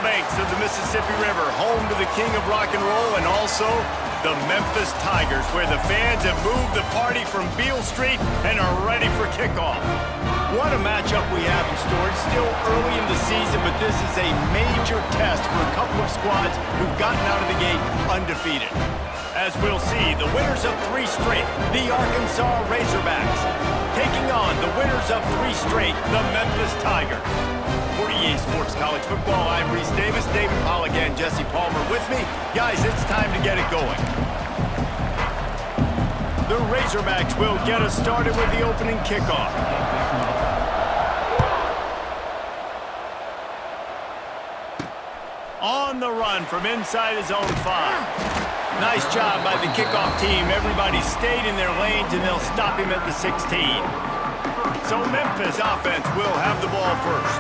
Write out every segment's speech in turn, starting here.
the banks of the Mississippi River, home to the king of rock and roll and also the Memphis Tigers, where the fans have moved the party from Beale Street and are ready for kickoff. What a matchup we have in store. It's still early in the season, but this is a major test for a couple of squads who've gotten out of the gate undefeated. As we'll see, the winners of 3 straight, the Arkansas Razorbacks, taking on the winners of 3 straight, the Memphis Tigers. For EA Sports College Football, I'm Reese Davis, David Pollack, and Jesse Palmer with me. Guys, it's time to get it going. The Razorbacks will get us started with the opening kickoff. On the run from inside his own 5. Nice job by the kickoff team. Everybody stayed in their lanes, and they'll stop him at the 16. So Memphis offense will have the ball first.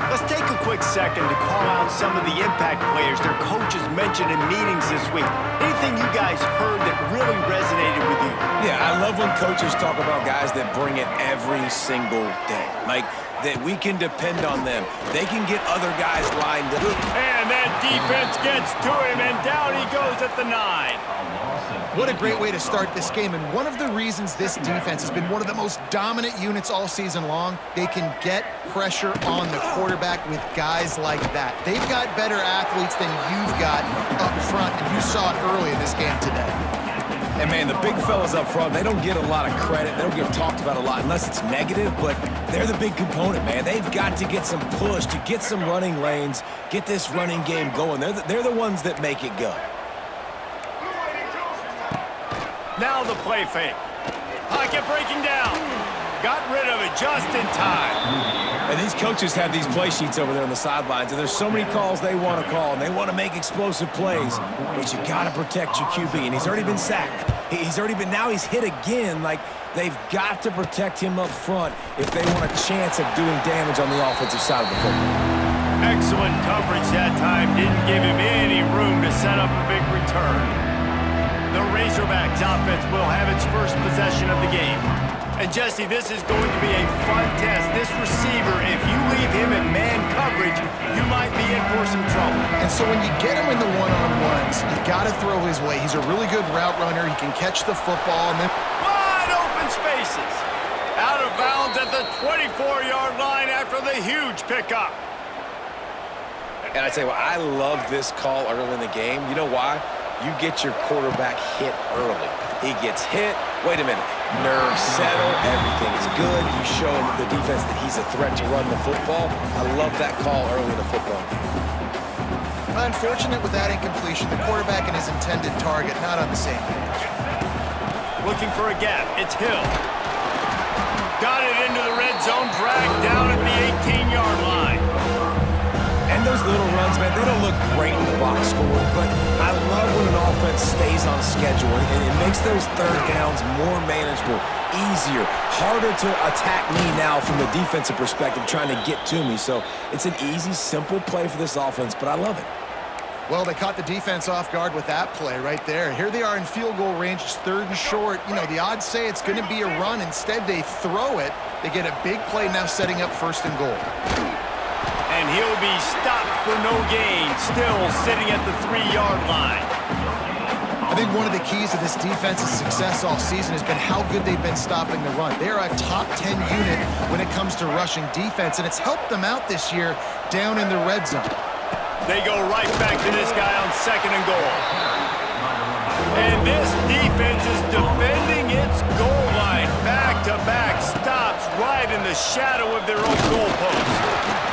Let's take a quick second to call out some of the impact players their coaches mentioned in meetings this week. Anything you guys heard that really resonated with you? Yeah, I love when coaches talk about guys that bring it every single day. Like, that we can depend on them. They can get other guys lined up. And that defense gets to him, and down he goes at the 9. What a great way to start this game, and one of the reasons this defense has been one of the most dominant units all season long, they can get pressure on the quarterback with guys like that. They've got better athletes than you've got up front, and you saw it early in this game today. And, man, the big fellas up front, they don't get a lot of credit. They don't get talked about a lot unless it's negative, but they're the big component, man. They've got to get some push, to get some running lanes, get this running game going. They're the ones that make it go. Now the play fake. Pocket breaking down. Got rid of it just in time. And these coaches have these play sheets over there on the sidelines, and there's so many calls they want to call, and they want to make explosive plays. But you got to protect your QB, and he's already been sacked. Now he's hit again. Like, they've got to protect him up front if they want a chance of doing damage on the offensive side of the football. Excellent coverage that time. Didn't give him any room to set up a big return. The Razorbacks offense will have its first possession of the game. And Jesse, this is going to be a fun test. This receiver, if you leave him in man coverage, you might be in for some trouble. And so when you get him in the one-on-ones, you got to throw his way. He's a really good route runner. He can catch the football. And then wide open spaces. Out of bounds at the 24-yard line after the huge pickup. And I tell you what, I love this call early in the game. You know why? You get your quarterback hit early. He gets hit. Wait a minute. Nerves settle. Everything is good. You show him the defense that he's a threat to run the football. I love that call early in the football game. Unfortunate with that incompletion. The quarterback and his intended target not on the same page. Looking for a gap. It's Hill. Got it into the red zone. Dragged down at the 18-yard line. And those little runs, man, they don't look great in the box score, but I love when an offense stays on schedule, and it makes those third downs more manageable, easier, harder to attack me now from the defensive perspective trying to get to me. So it's an easy, simple play for this offense, but I love it. Well, they caught the defense off guard with that play right there. Here they are in field goal range. It's 3rd and short. You know, the odds say it's going to be a run. Instead, they throw it. They get a big play now setting up 1st and goal. And he'll be stopped for no gain, still sitting at the 3-yard line. I think one of the keys to this defense's success all season has been how good they've been stopping the run. They're a top 10 unit when it comes to rushing defense, and it's helped them out this year down in the red zone. They go right back to this guy on 2nd and goal. And this defense is defending its goal line. Back-to-back stops right in the shadow of their own goalpost.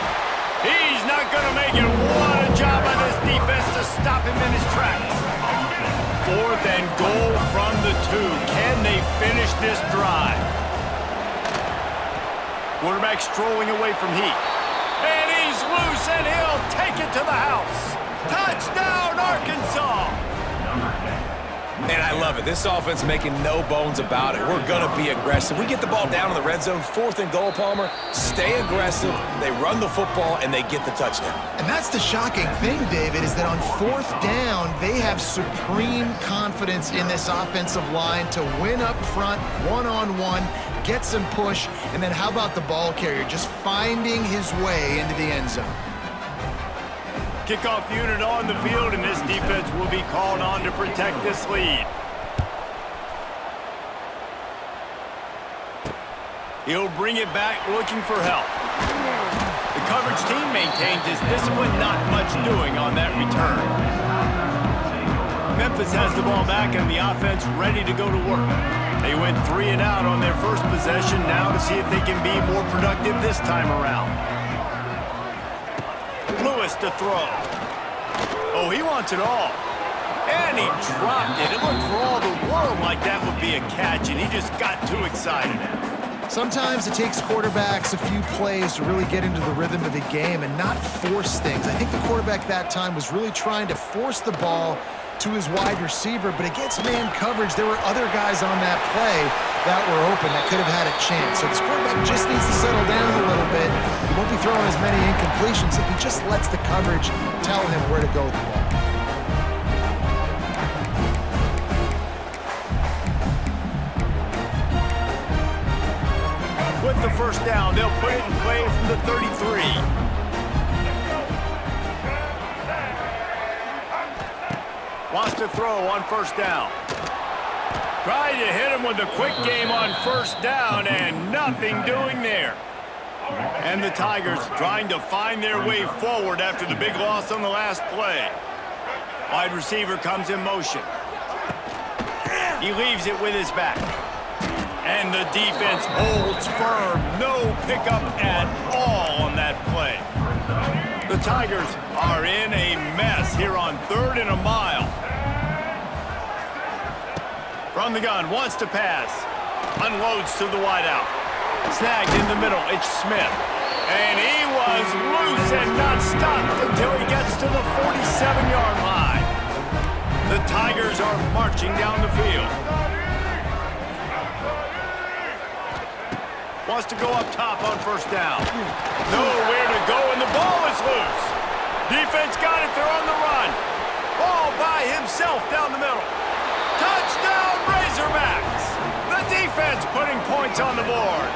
He's not going to make it. What a job by this defense to stop him in his tracks. 4th and goal from the 2. Can they finish this drive? Quarterback strolling away from Heat. And he's loose, and he'll take it to the house. Touchdown, Arkansas! And I love it. This offense making no bones about it. We're going to be aggressive. We get the ball down in the red zone, 4th and goal, Palmer. Stay aggressive. They run the football, and they get the touchdown. And that's the shocking thing, David, is that on 4th down, they have supreme confidence in this offensive line to win up front, one-on-one, get some push, and then how about the ball carrier just finding his way into the end zone? Kickoff unit on the field, and this defense will be called on to protect this lead. He'll bring it back looking for help. The coverage team maintains his discipline, not much doing on that return. Memphis has the ball back and the offense ready to go to work. They went 3 and out on their first possession, now to see if they can be more productive this time around. Lewis to throw. Oh, he wants it all. And he dropped it. It looked for all the world like that would be a catch, and he just got too excited. Sometimes it takes quarterbacks a few plays to really get into the rhythm of the game and not force things. I think the quarterback that time was really trying to force the ball to his wide receiver, but against man coverage, there were other guys on that play that were open that could have had a chance. So this quarterback just needs to settle down a little bit. He won't be throwing as many incompletions if he just lets the coverage tell him where to go with the ball. With the first down, they'll put it in play from the 33. Wants to throw on first down. Trying to hit him with a quick game on first down, and nothing doing there. And the Tigers trying to find their way forward after the big loss on the last play. Wide receiver comes in motion. He leaves it with his back. And the defense holds firm. No pickup at all on that play. The Tigers are in a mess here on 3rd and a mile. From the gun, wants to pass. Unloads to the wideout. Snagged in the middle, it's Smith. And he was loose and not stopped until he gets to the 47-yard line. The Tigers are marching down the field. Wants to go up top on first down. Nowhere to go, and the ball is loose. Defense got it, they're on the run. Ball by himself down the middle. Touchdown, Razorbacks! The defense putting points on the board.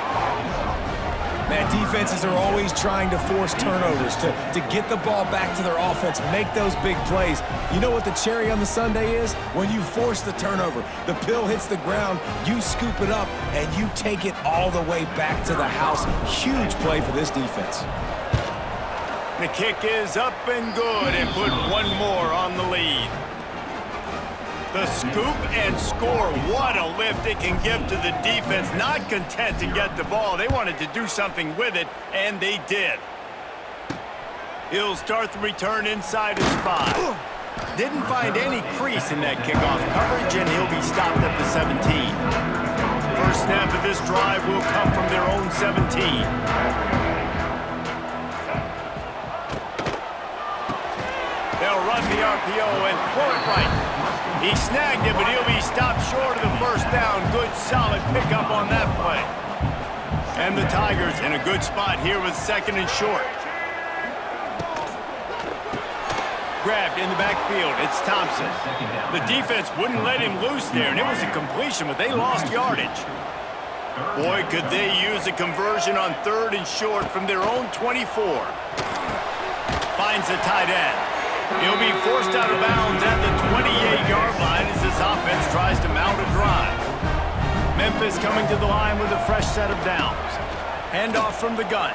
Man, defenses are always trying to force turnovers, to get the ball back to their offense, make those big plays. You know what the cherry on the sundae is? When you force the turnover, the pill hits the ground, you scoop it up, and you take it all the way back to the house. Huge play for this defense. The kick is up and good, and put one more on the lead. The scoop and score. What a lift it can give to the defense. Not content to get the ball. They wanted to do something with it, and they did. He'll start the return inside his 5. Didn't find any crease in that kickoff coverage, and he'll be stopped at the 17. First snap of this drive will come from their own 17. They'll run the RPO and throw it right. He snagged it, but he'll be stopped short of the first down. Good, solid pickup on that play. And the Tigers in a good spot here with 2nd and short. Grabbed in the backfield. It's Thompson. The defense wouldn't let him loose there, and it was a completion, but they lost yardage. Boy, could they use a conversion on 3rd and short from their own 24. Finds the tight end. He'll be forced out of bounds at the 28-yard line as this offense tries to mount a drive. Memphis coming to the line with a fresh set of downs. Handoff from the gun.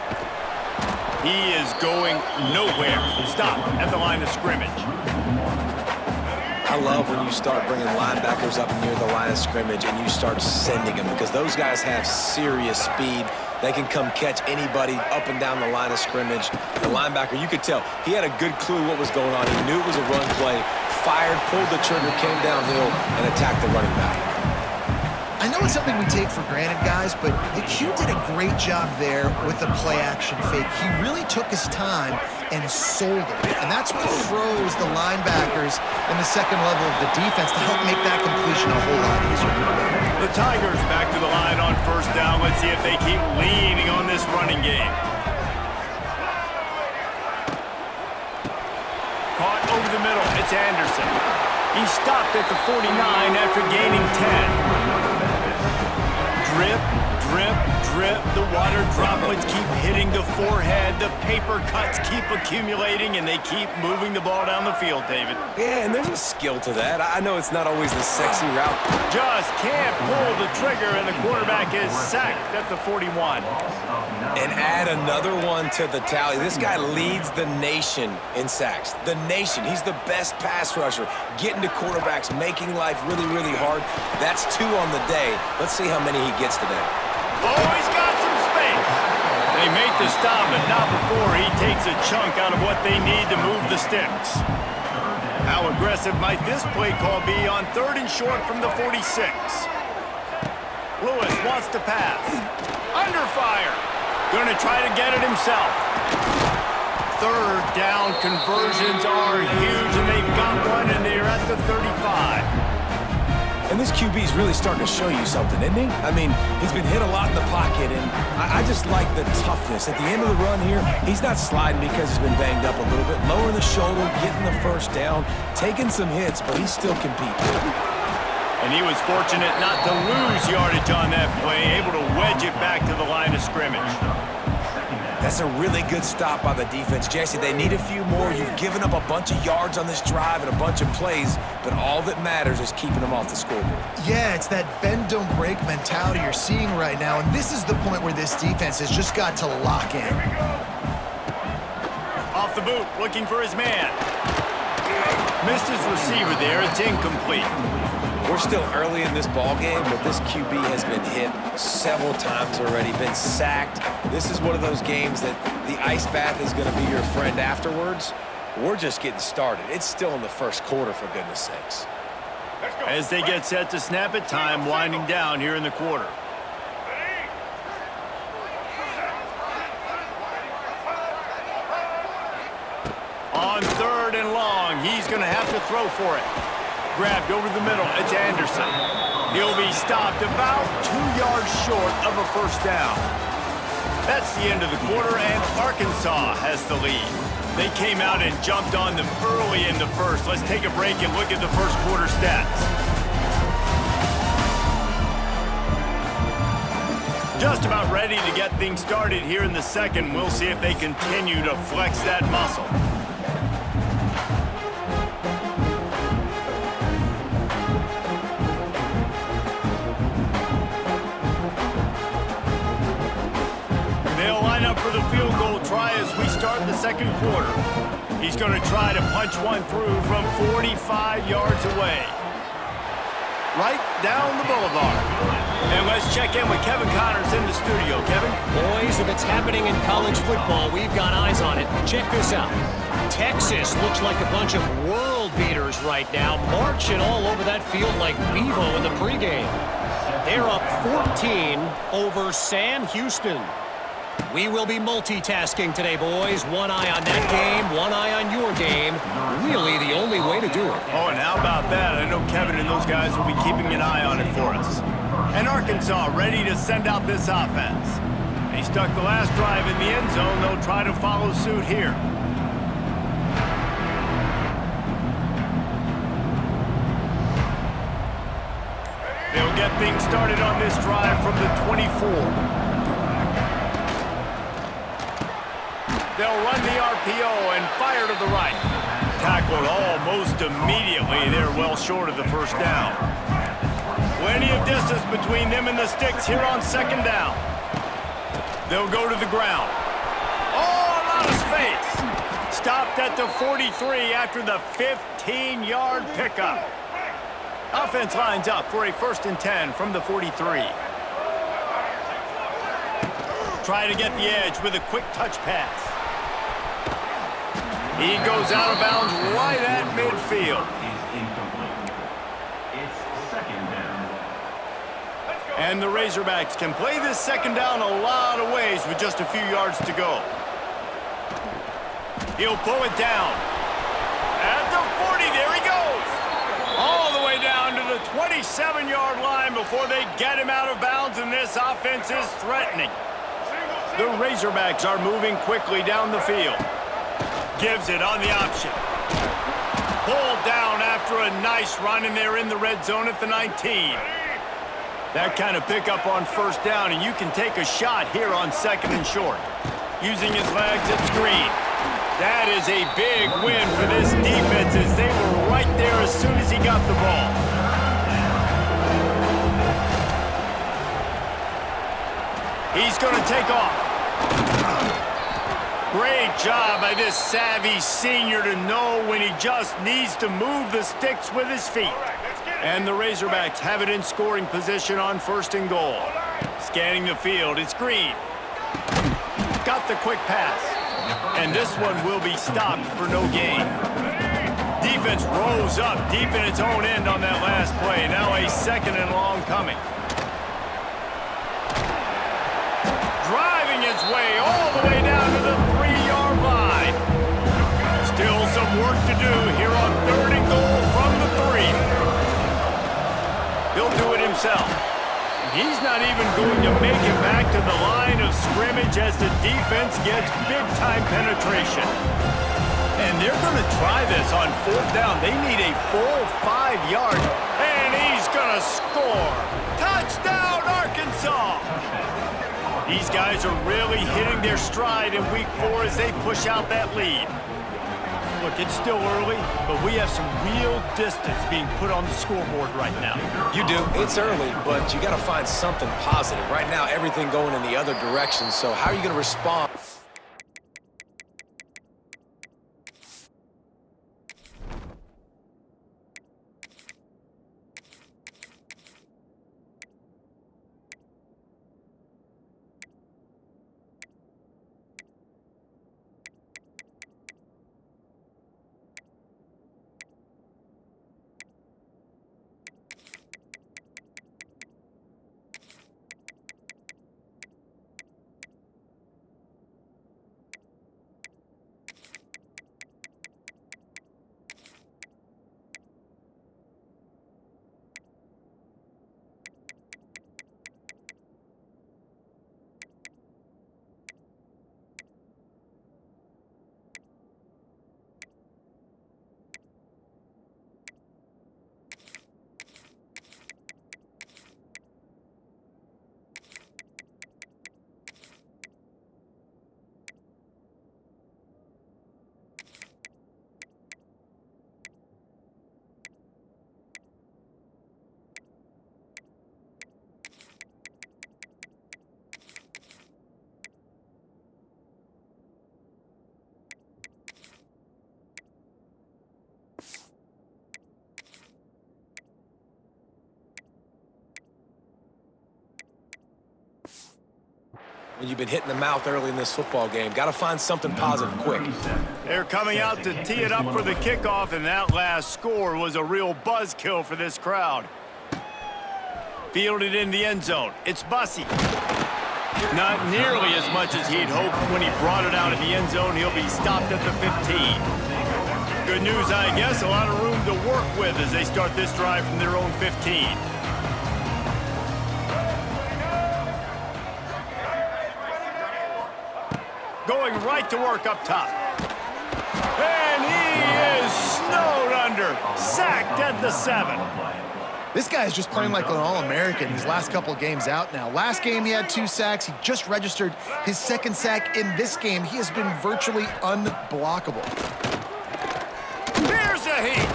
He is going nowhere. Stop at the line of scrimmage. I love when you start bringing linebackers up near the line of scrimmage and you start sending them, because those guys have serious speed. They can come catch anybody up and down the line of scrimmage. The linebacker, you could tell, he had a good clue what was going on. He knew it was a run play, fired, pulled the trigger, came downhill, and attacked the running back. I know it's something we take for granted, guys, but the Q did a great job there with the play-action fake. He really took his time and sold it, and that's what froze the linebackers in the second level of the defense to help make that completion a whole lot easier. The Tigers back to the line on first down. Let's see if they keep leaning on this running game. Caught over the middle. It's Anderson. He stopped at the 49 after gaining 10. Drip, drip, drip, the water droplets keep hitting the forehead, the paper cuts keep accumulating, and they keep moving the ball down the field, David. Yeah, and there's a skill to that. I know it's not always the sexy route. Just can't pull the trigger, and the quarterback is sacked at the 41. And add another one to the tally. This guy leads the nation in sacks. The nation. He's the best pass rusher. Getting to quarterbacks, making life really, really hard. That's 2 on the day. Let's see how many he gets today. Oh, he's got some space. They make the stop, but not before he takes a chunk out of what they need to move the sticks. How aggressive might this play call be on 3rd and short from the 46? Lewis wants to pass. Under fire. Going to try to get it himself. 3rd down conversions are huge, and they've got one, and they're at the 35. And this QB's really starting to show you something, isn't he? I mean, he's been hit a lot in the pocket, and I just like the toughness. At the end of the run here, he's not sliding because he's been banged up a little bit. Lowering the shoulder, getting the 1st down, taking some hits, but he's still competing. And he was fortunate not to lose yardage on that play, able to wedge it back to the line of scrimmage. That's a really good stop by the defense. Jesse, they need a few more. You've given up a bunch of yards on this drive and a bunch of plays, but all that matters is keeping them off the scoreboard. Yeah, it's that bend, don't break mentality you're seeing right now, and this is the point where this defense has just got to lock in. Off the boot, looking for his man. Missed his receiver there. It's incomplete. We're still early in this ball game, but this QB has been hit several times already, been sacked. This is one of those games that the ice bath is going to be your friend afterwards. We're just getting started. It's still in the 1st quarter, for goodness sakes. As they get set to snap it, time winding down here in the quarter. On 3rd and long, he's going to have to throw for it. Grabbed over the middle. It's Anderson. He'll be stopped about 2 yards short of a 1st down. That's the end of the quarter, and Arkansas has the lead. They came out and jumped on them early in the 1st. Let's take a break and look at the 1st quarter stats. Just about ready to get things started here in the 2nd. We'll see if they continue to flex that muscle. For the field goal try as we start the 2nd quarter. He's going to try to punch one through from 45 yards away. Right down the boulevard. And let's check in with Kevin Connors in the studio. Kevin? Boys, if it's happening in college football, we've got eyes on it. Check this out. Texas looks like a bunch of world beaters right now, marching all over that field like Bevo in the pregame. They're up 14 over Sam Houston. We will be multitasking today, boys. One eye on that game, one eye on your game. Really the only way to do it. Oh, and how about that? I know Kevin and those guys will be keeping an eye on it for us. And Arkansas ready to send out this offense. They stuck the last drive in the end zone. They'll try to follow suit here. They'll get things started on this drive from the 24. They'll run the RPO and fire to the right. Tackled almost immediately. They're well short of the 1st down. Plenty of distance between them and the sticks here on 2nd down. They'll go to the ground. Oh, a lot of space. Stopped at the 43 after the 15-yard pickup. Offense lines up for a 1st and 10 from the 43. Try to get the edge with a quick touch pass. He goes out of bounds right at midfield. And the Razorbacks can play this 2nd down a lot of ways with just a few yards to go. He'll pull it down. At the 40, there he goes. All the way down to the 27-yard line before they get him out of bounds, and this offense is threatening. The Razorbacks are moving quickly down the field. Gives it on the option. Pulled down after a nice run, and they're in the red zone at the 19. That kind of pickup on first down, and you can take a shot here on 2nd and short. Using his legs, it's Green. That is a big win for this defense as they were right there as soon as he got the ball. He's going to take off. Great job by this savvy senior to know when he just needs to move the sticks with his feet. And the Razorbacks have it in scoring position on 1st and goal. Scanning the field, it's Green. Got the quick pass. And this one will be stopped for no gain. Defense rose up deep in its own end on that last play. Now a 2nd and long coming. Driving his way all the way down to the 3-yard line. Still some work to do here on 3rd and goal from the 3. He'll do it himself. He's not even going to make it back to the line of scrimmage as the defense gets big-time penetration. And they're going to try this on 4th down. They need a full 5 yards. And he's going to score. Touchdown, Arkansas! These guys are really hitting their stride in week 4 as they push out that lead. Look, it's still early, but we have some real distance being put on the scoreboard right now. You do. It's early, but you got to find something positive. Right now, everything going in the other direction, so how are you going to respond? When you've been hitting the mouth early in this football game, got to find something positive quick. They're coming out to tee it up for the kickoff, and that last score was a real buzzkill for this crowd. Fielded in the end zone. It's Bussey. Not nearly as much as he'd hoped when he brought it out in the end zone. He'll be stopped at the 15. Good news, I guess. A lot of room to work with as they start this drive from their own 15. Going right to work up top. And he is snowed under. Sacked at the 7. This guy is just playing like an All-American these last couple of games out now. Last game, he had 2 sacks. He just registered his 2nd sack in this game. He has been virtually unblockable. Here's a heat.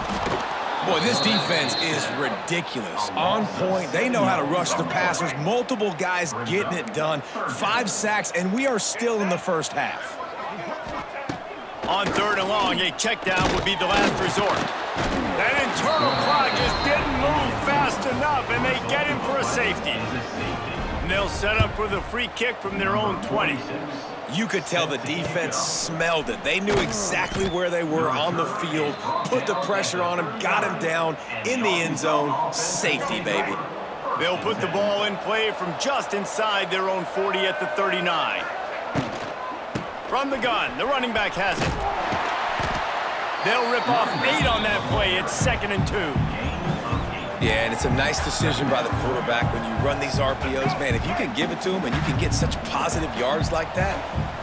Boy, this defense is ridiculous. On point. They know how to rush the passers. Multiple guys getting it done. 5 sacks, and we are still in the first half. On 3rd and long, a check down would be the last resort. That internal clock just didn't move fast enough, and they get him for a safety. And they'll set up for the free kick from their own 20. You could tell the defense smelled it. They knew exactly where they were on the field, put the pressure on him, got him down in the end zone. Safety, baby. They'll put the ball in play from just inside their own 40 at the 39. From the gun, the running back has it. They'll rip off 8 on that play. It's 2nd and 2. Yeah, and it's a nice decision by the quarterback when you run these RPOs. Man, if you can give it to him and you can get such positive yards like that,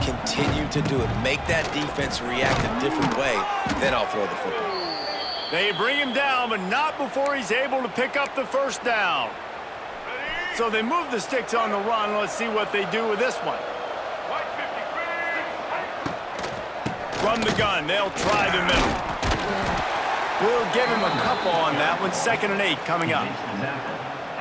continue to do it. Make that defense react a different way, then I'll throw the football. They bring him down, but not before he's able to pick up the 1st down. So they move the sticks on the run. Let's see what they do with this one. From the gun, they'll try the middle. We'll give him a couple on that one. 2nd and 8 coming up.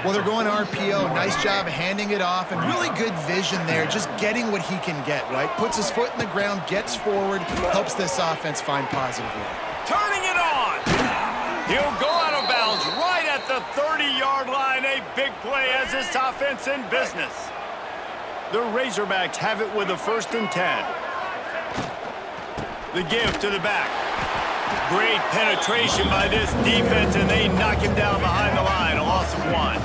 Well, they're going RPO. Nice job handing it off, and really good vision there, just getting what he can get, right? Puts his foot in the ground, gets forward, helps this offense find positive light. Turning it on. He'll go out of bounds right at the 30-yard line. A big play as this offense in business. The Razorbacks have it with a 1st and 10. The give to the back. Great penetration by this defense, and they knock him down behind the line. A loss of 1.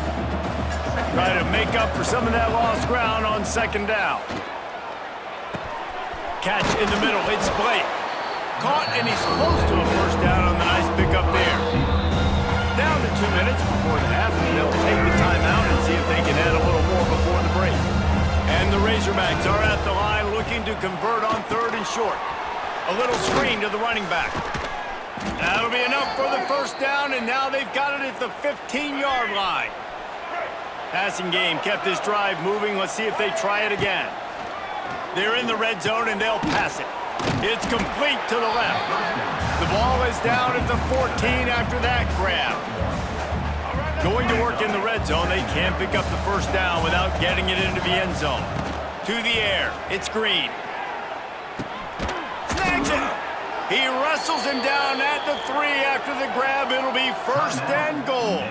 Try to make up for some of that lost ground on 2nd down. Catch in the middle. It's Blake. Caught, and he's close to a 1st down on the nice pickup there. Down to 2 minutes before the half, and they'll take the timeout and see if they can add a little more before the break. And the Razorbacks are at the line looking to convert on 3rd and short. A little screen to the running back. That'll be enough for the 1st down, and now they've got it at the 15-yard line. Passing game kept this drive moving. Let's see if they try it again. They're in the red zone, and they'll pass it. It's complete to the left. The ball is down at the 14 after that grab. Going to work in the red zone. They can't pick up the 1st down without getting it into the end zone. To the air. It's Green. Snags it. He wrestles him down at the 3 after the grab. It'll be 1st and goal.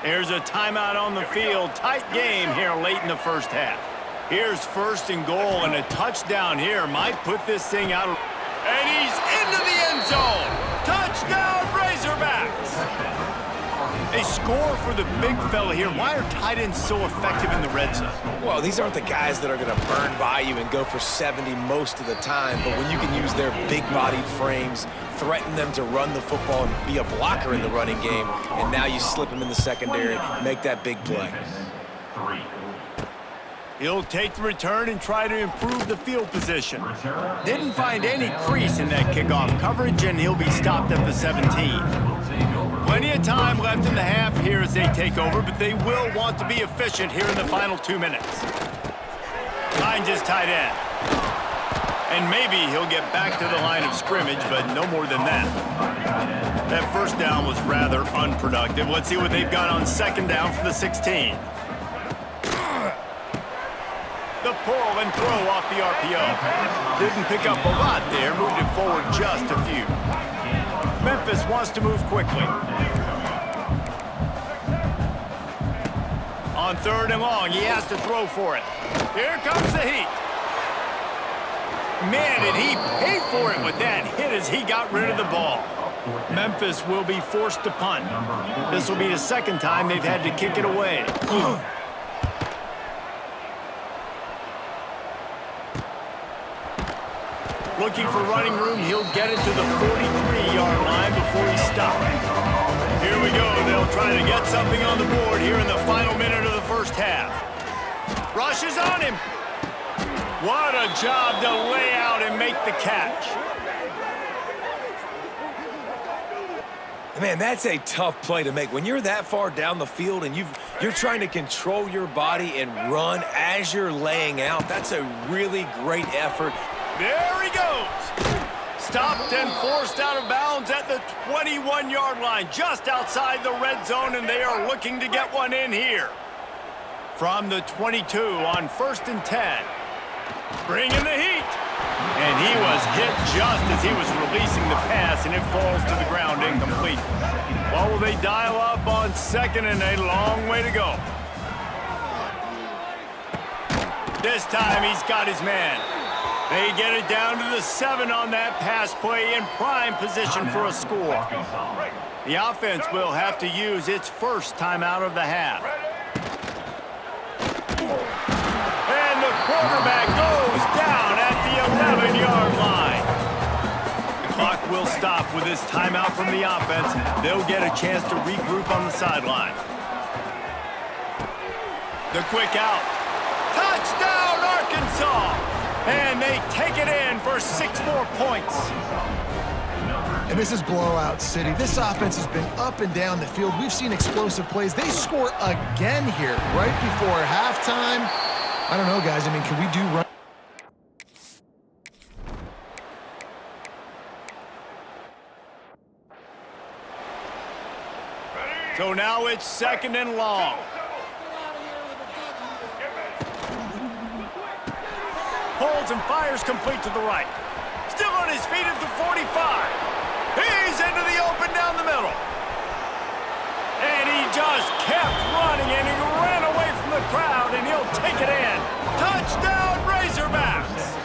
There's a timeout on the field. Tight game here late in the 1st half. Here's 1st and goal, and a touchdown here might put this thing out. And he's into the end zone. Touchdown, Razorbacks. A score for the big fella here. Why are tight ends so effective in the red zone? Well, these aren't the guys that are going to burn by you and go for 70 most of the time, but when you can use their big-bodied frames, threaten them to run the football and be a blocker in the running game, and now you slip them in the secondary, make that big play. He'll take the return and try to improve the field position. Didn't find any crease in that kickoff coverage, and he'll be stopped at the 17. Plenty of time left in the half here as they take over, but they will want to be efficient here in the final 2 minutes. Finds his tight end. And maybe he'll get back to the line of scrimmage, but no more than that. That 1st down was rather unproductive. Let's see what they've got on 2nd down from the 16. The pull and throw off the RPO. Didn't pick up a lot there, moved it forward just a few. Memphis wants to move quickly. On 3rd and long, he has to throw for it. Here comes the heat. Man, did he pay for it with that hit as he got rid of the ball. Memphis will be forced to punt. This will be the 2nd time they've had to kick it away. Looking for running room, he'll get it to the 43-yard line before he's stopped. Here we go. They'll try to get something on the board here in the final minute of the 1st half. Rushes on him. What a job to lay out and make the catch. Man, that's a tough play to make. When you're that far down the field and you're trying to control your body and run as you're laying out, that's a really great effort. There he goes. Stopped and forced out of bounds at the 21-yard line, just outside the red zone, and they are looking to get one in here. From the 22 on 1st and 10. Bringing the heat. And he was hit just as he was releasing the pass, and it falls to the ground incomplete. Well, will they dial up on 2nd and a long way to go? This time he's got his man. They get it down to the 7 on that pass play in prime position for a score. The offense will have to use its 1st timeout of the half. And the quarterback goes down at the 11-yard line. The clock will stop with this timeout from the offense. They'll get a chance to regroup on the sideline. The quick out. Touchdown, Arkansas! And they take it in for 6 more points. And this is blowout city. This offense has been up and down the field. We've seen explosive plays. They score again here right before halftime. I don't know, guys. I mean, can we do run? So now it's 2nd and long. Pulls and fires complete to the right. Still on his feet at the 45. He's into the open down the middle. And he just kept running, and he ran away from the crowd, and he'll take it in. Touchdown, Razorbacks!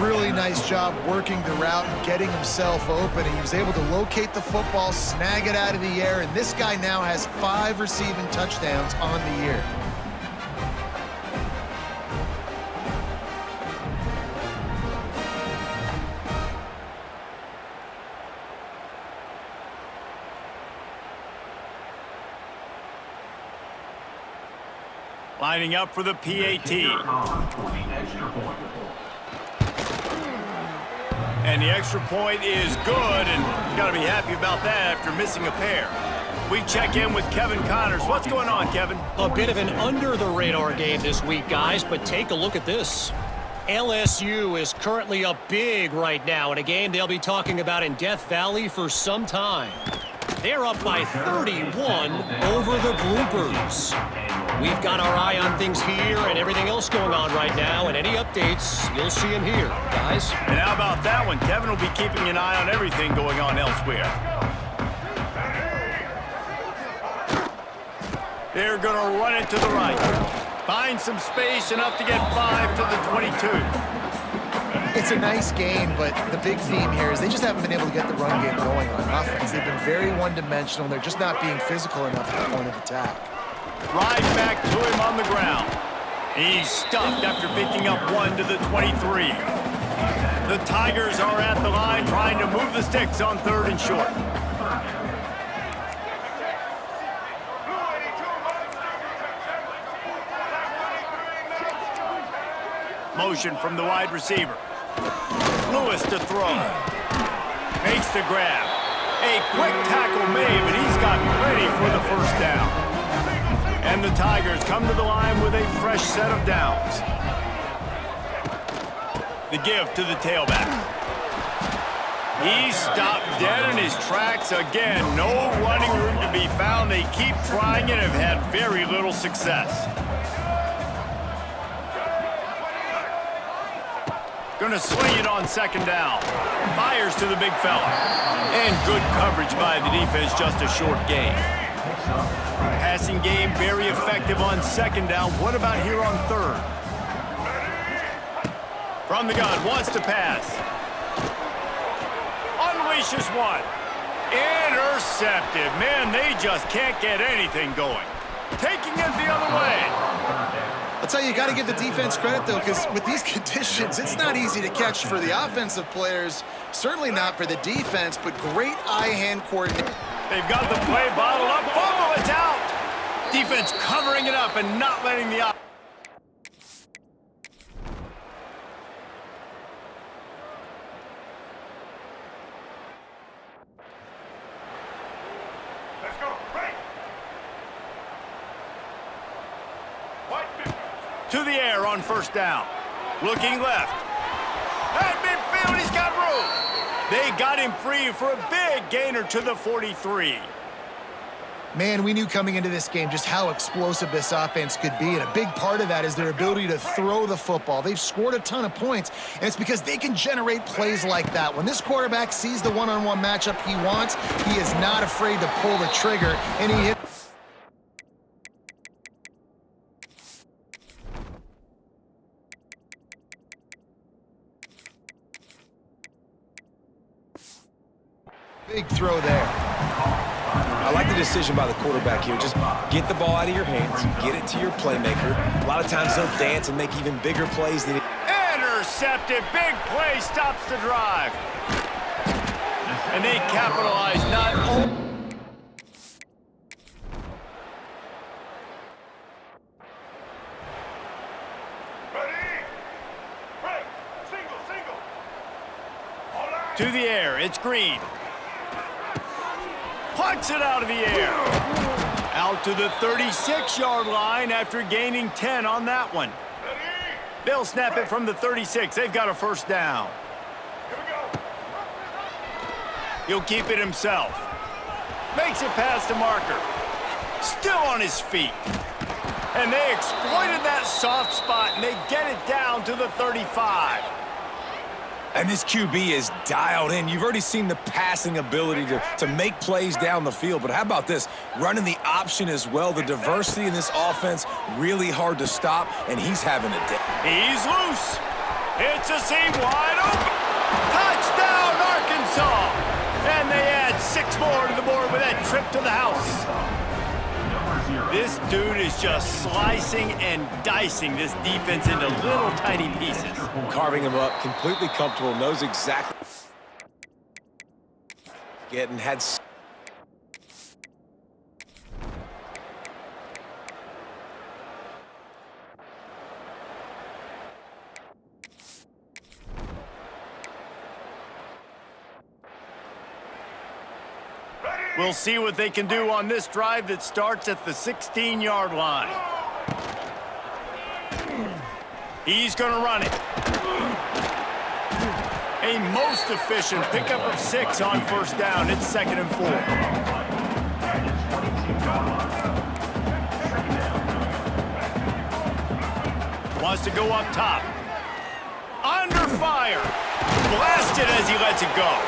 Really nice job working the route and getting himself open. He was able to locate the football, snag it out of the air, and this guy now has 5 receiving touchdowns on the year. Lining up for the PAT. And the extra point is good, and got to be happy about that after missing a pair. We check in with Kevin Connors. What's going on, Kevin? A bit of an under-the-radar game this week, guys, but take a look at this. LSU is currently up big right now in a game they'll be talking about in Death Valley for some time. They're up by 31 over the Bloopers. We've got our eye on things here and everything else going on right now, and any updates, you'll see them here, guys. And how about that one? Kevin will be keeping an eye on everything going on elsewhere. They're going to run it to the right. Find some space enough to get 5 to the 22. It's a nice game, but the big theme here is they just haven't been able to get the run game going on offense. They've been very one-dimensional. They're just not being physical enough at the point of attack. Right back to him on the ground. He's stuffed after picking up 1 to the 23. The Tigers are at the line trying to move the sticks on 3rd and short. Motion from the wide receiver. Lewis to throw. Makes the grab. A quick tackle made, but he's got plenty for the first down. And the Tigers come to the line with a fresh set of downs. The give to the tailback. He's stopped dead in his tracks again. No running room to be found. They keep trying and have had very little success. Gonna swing it on 2nd down. Fires to the big fella. And good coverage by the defense, just a short gain. Passing game very effective on 2nd down. What about here on 3rd? From the gun, wants to pass. Unleashes one. Intercepted. Man, they just can't get anything going. Taking it the other way. I'll tell you, you got to give the defense credit, though, because with these conditions, it's not easy to catch for the offensive players. Certainly not for the defense, but great eye-hand coordination. They've got the play bottled up. Fumble, it's out. Defense covering it up and not letting the offense. To the air on 1st down. Looking left. At midfield, he's got room. They got him free for a big gainer to the 43. Man, we knew coming into this game just how explosive this offense could be, and a big part of that is their ability to throw the football. They've scored a ton of points, and it's because they can generate plays like that. When this quarterback sees the one-on-one matchup he wants, he is not afraid to pull the trigger, and he hits. Big throw there. I like the decision by the quarterback here. Just get the ball out of your hands, get it to your playmaker. A lot of times they'll dance and make even bigger plays than it. Intercepted. Big play stops the drive. And they capitalize not only. To the air, It's Green. Pucks it out of the air. Out to the 36-yard line after gaining 10 on that one. They'll snap it from the 36. They've got a first down. He'll keep it himself. Makes it past the marker. Still on his feet. And they exploited that soft spot, and they get it down to the 35. And this QB is dialed in. You've already seen the passing ability to make plays down the field. But how about this? Running the option as well. The diversity in this offense, really hard to stop, and he's having a day. He's loose. It's a seam wide open. Touchdown, Arkansas. And they add 6 more to the board with that trip to the house. This dude is just slicing and dicing this defense into little tiny pieces. Carving him up, completely comfortable, knows exactly. Getting had. We'll see what they can do on this drive that starts at the 16-yard line. He's going to run it. A most efficient pickup of 6 on first down. It's 2nd and 4. Wants to go up top. Under fire. Blasted as he lets it go.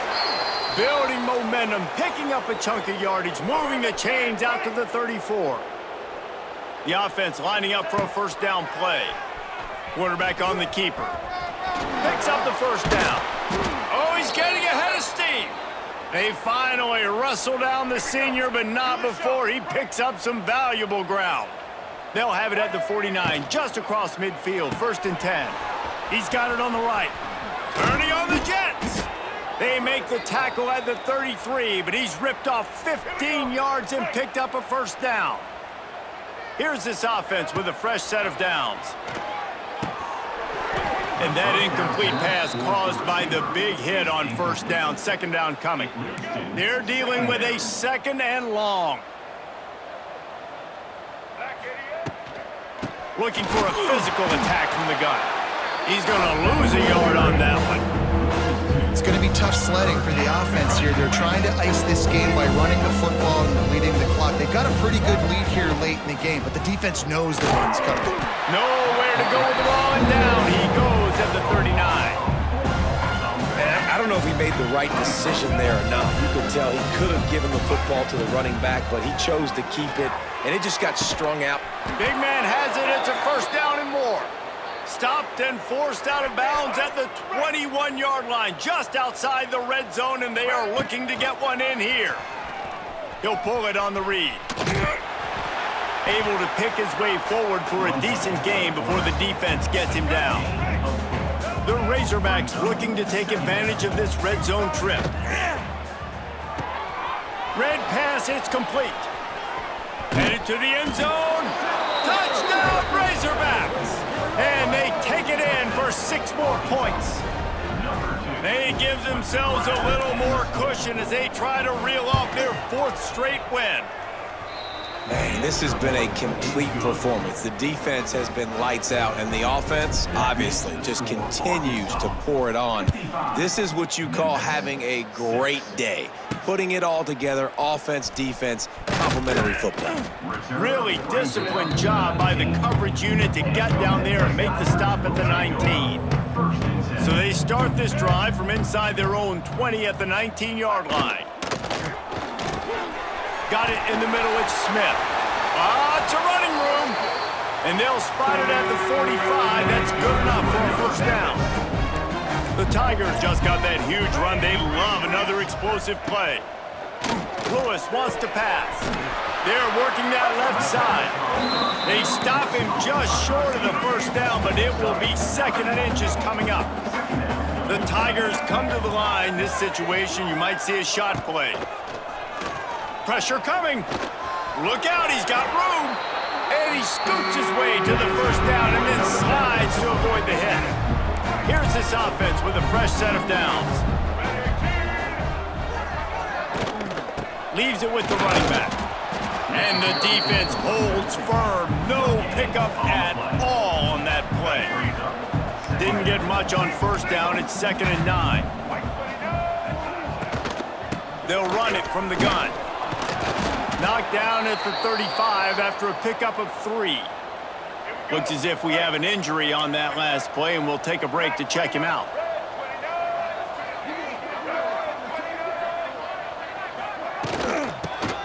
Building momentum, picking up a chunk of yardage, moving the chains out to the 34. The offense lining up for a first down play. Quarterback on the keeper. Picks up the first down. Oh, he's getting ahead of steam. They finally wrestle down the senior, but not before he picks up some valuable ground. They'll have it at the 49, just across midfield, 1st and 10. He's got it on the right. Turning on the Jets. They make the tackle at the 33, but he's ripped off 15 yards and picked up a first down. Here's this offense with a fresh set of downs. And that incomplete pass caused by the big hit on first down, 2nd down coming. They're dealing with a 2nd and long. Looking for a physical attack from the gun. He's going to lose a yard on that one. It's going to be tough sledding for the offense here. They're trying to ice this game by running the football and leading the clock. They've got a pretty good lead here late in the game, but the defense knows the run's coming. Nowhere to go with the ball, and down he goes at the 39. And I don't know if he made the right decision there or not. You could tell he could have given the football to the running back, but he chose to keep it, and it just got strung out. Big man has it. It's a first down and more. Stopped and forced out of bounds at the 21-yard line, just outside the red zone, and they are looking to get one in here. He'll pull it on the read. Able to pick his way forward for a decent game before the defense gets him down. The Razorbacks looking to take advantage of this red zone trip. Red pass, it's complete. Headed to the end zone. Touchdown, Razorbacks! And they take it in for 6 more points. They give themselves a little more cushion as they try to reel off their 4th straight win. Man, this has been a complete performance. The defense has been lights out, and the offense, obviously, just continues to pour it on. This is what you call having a great day. Putting it all together, offense, defense, complementary football. Really disciplined job by the coverage unit to get down there and make the stop at the 19. So they start this drive from inside their own 20 at the 19-yard line. Got it in the middle, it's Smith. It's a running room. And they'll spot it at the 45. That's good enough for a first down. The Tigers just got that huge run. They love another explosive play. Lewis wants to pass. They're working that left side. They stop him just short of the first down, but it will be 2nd and inches coming up. The Tigers come to the line. This situation, you might see a shot play. Pressure coming. Look out, he's got room. And he scoots his way to the first down and then slides to avoid the hit. Here's this offense with a fresh set of downs. Leaves it with the running back. And the defense holds firm. No pickup at all on that play. Didn't get much on first down. It's 2nd and 9. They'll run it from the gun. Knocked down at the 35 after a pickup of 3. Looks as if we have an injury on that last play, and we'll take a break to check him out.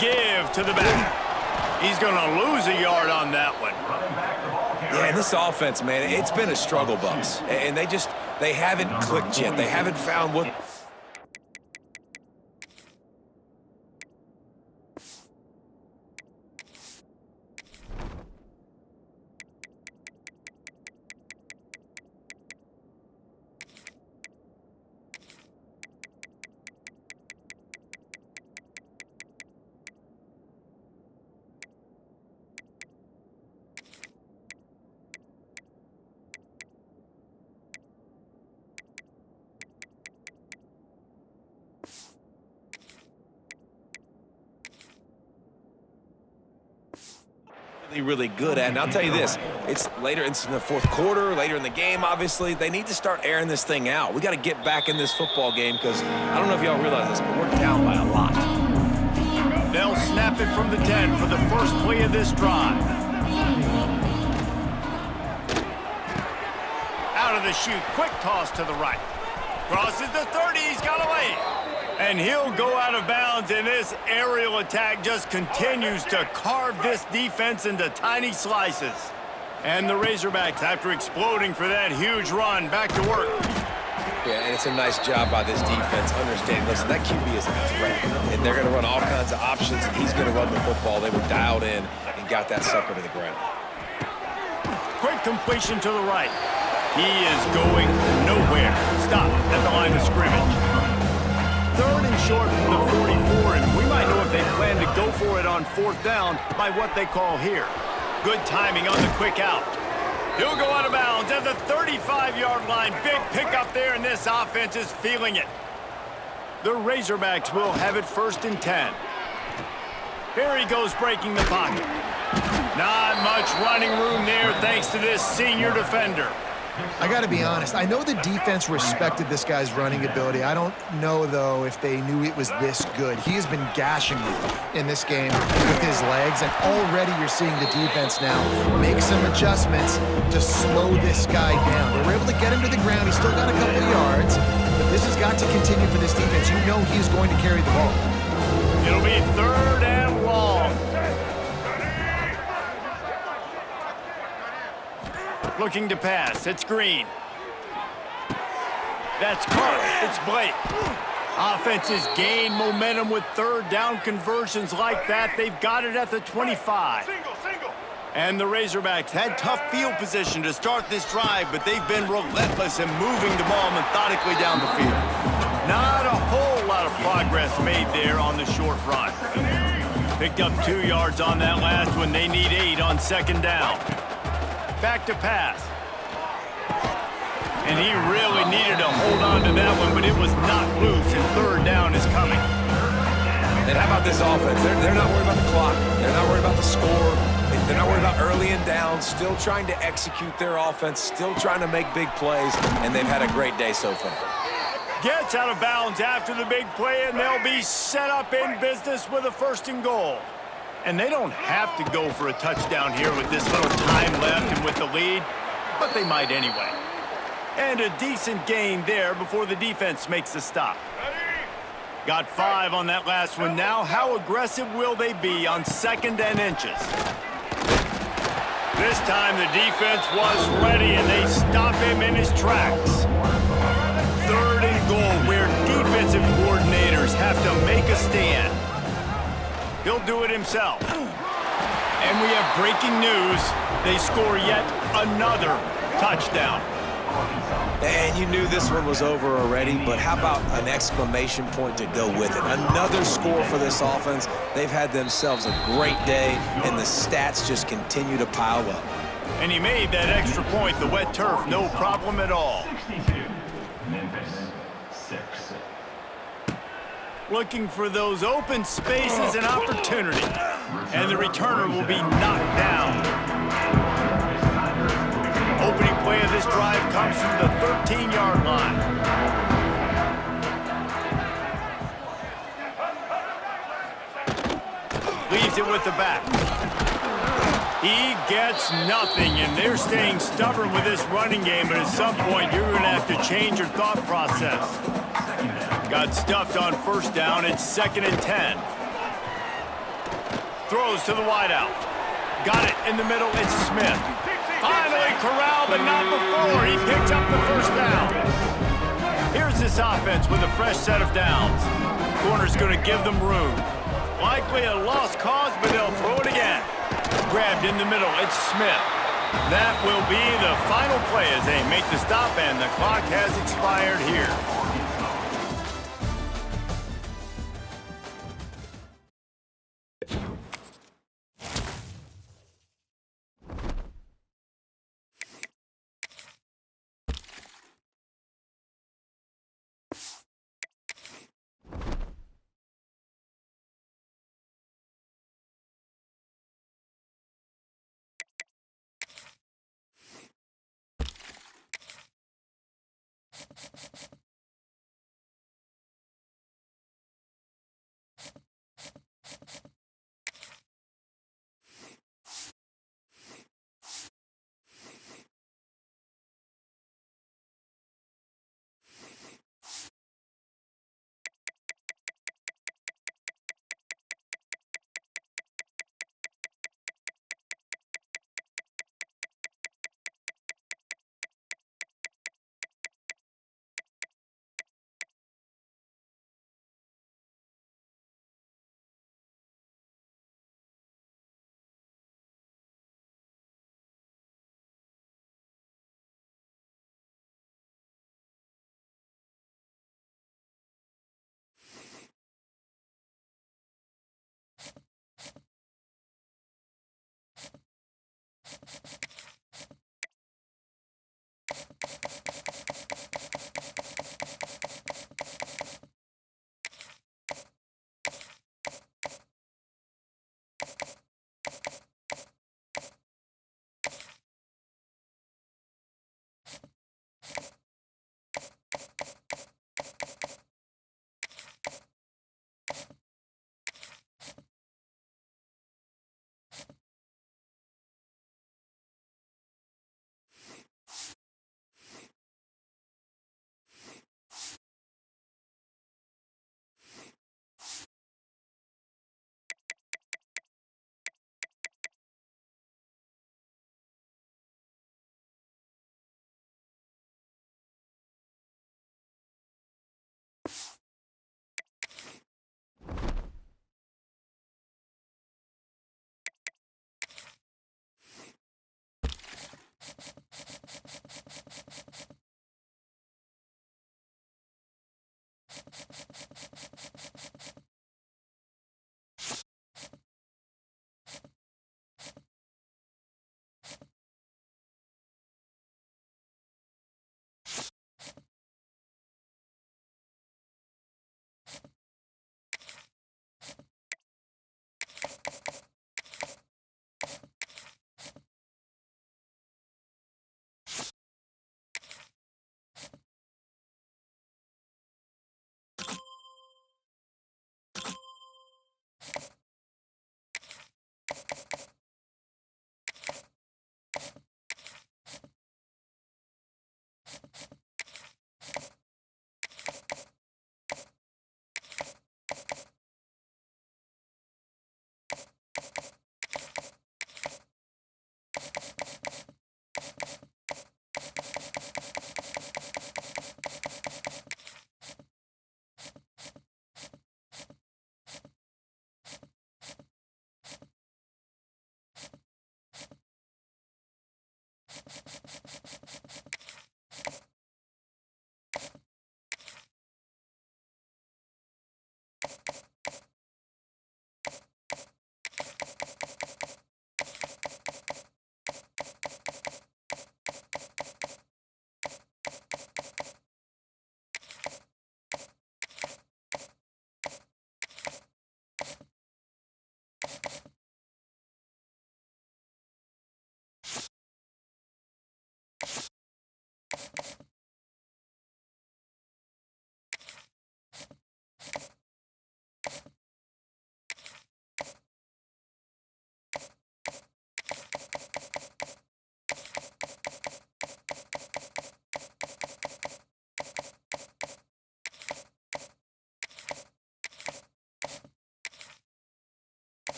Give to the back. He's going to lose a yard on that one. Yeah, and this offense, man, it's been a struggle bus. And they haven't clicked yet. They haven't found what... really good at. And I'll tell you this, it's later in the fourth quarter, later in the game, obviously. They need to start airing this thing out. We got to get back in this football game because I don't know if y'all realize this, but we're down by a lot. They'll snap it from the 10 for the first play of this drive. Out of the chute, quick toss to the right. Crosses the 30, he's got away. And he'll go out of bounds, and this aerial attack just continues to carve this defense into tiny slices. And the Razorbacks, after exploding for that huge run, back to work. Yeah, and it's a nice job by this defense understanding, listen, that QB is a threat, and they're going to run all kinds of options, and he's going to run the football. They were dialed in and got that sucker to the ground. Quick completion to the right. He is going nowhere. Stop at the line of scrimmage. 3rd and short from the 44, and we might know if they plan to go for it on 4th down by what they call here. Good timing on the quick out. He'll go out of bounds at the 35-yard line. Big pickup there, and this offense is feeling it. The Razorbacks will have it 1st and 10. Here he goes breaking the pocket. Not much running room there thanks to this senior defender. I got to be honest. I know the defense respected this guy's running ability. I don't know, though, if they knew it was this good. He has been gashing me in this game with his legs, and already you're seeing the defense now make some adjustments to slow this guy down. They were able to get him to the ground. He's still got a couple of yards, but this has got to continue for this defense. You know he's going to carry the ball. It'll be 3rd and long. Looking to pass. It's Green. That's caught. It's Blake. Offenses gain momentum with 3rd down conversions like that. They've got it at the 25. And the Razorbacks had tough field position to start this drive, but they've been relentless in moving the ball methodically down the field. Not a whole lot of progress made there on the short run. Picked up 2 yards on that last one. They need 8 on 2nd down. Back to pass. And he really needed to hold on to that one, but it was not loose, and 3rd down is coming. And how about this offense? They're not worried about the clock. They're not worried about the score. They're not worried about early and down. Still trying to execute their offense. Still trying to make big plays, and they've had a great day so far. Gets out of bounds after the big play, and they'll be set up in business with a 1st and goal. And they don't have to go for a touchdown here with this little time left and with the lead, but they might anyway. And a decent gain there before the defense makes the stop. Got 5 on that last one now. How aggressive will they be on 2nd and inches? This time the defense was ready, and they stop him in his tracks. 3rd and goal, where defensive coordinators have to make a stand. He'll do it himself. And we have breaking news. They score yet another touchdown. And you knew this one was over already, but how about an exclamation point to go with it? Another score for this offense. They've had themselves a great day, and the stats just continue to pile up. And he made that extra point, the wet turf, no problem at all. looking for those open spaces and opportunity. And the returner will be knocked down. Opening play of this drive comes from the 13-yard line. Leaves it with the back. He gets nothing, and they're staying stubborn with this running game, but at some point you're going to have to change your thought process. Got stuffed on first down. It's 2nd and 10. Throws to the wideout. Got it in the middle. It's Smith. Finally corralled, but not before. He picked up the first down. Here's this offense with a fresh set of downs. Corner's going to give them room. Likely a lost cause, but they'll throw it again. Grabbed in the middle. It's Smith. That will be the final play as they make the stop, and the clock has expired here.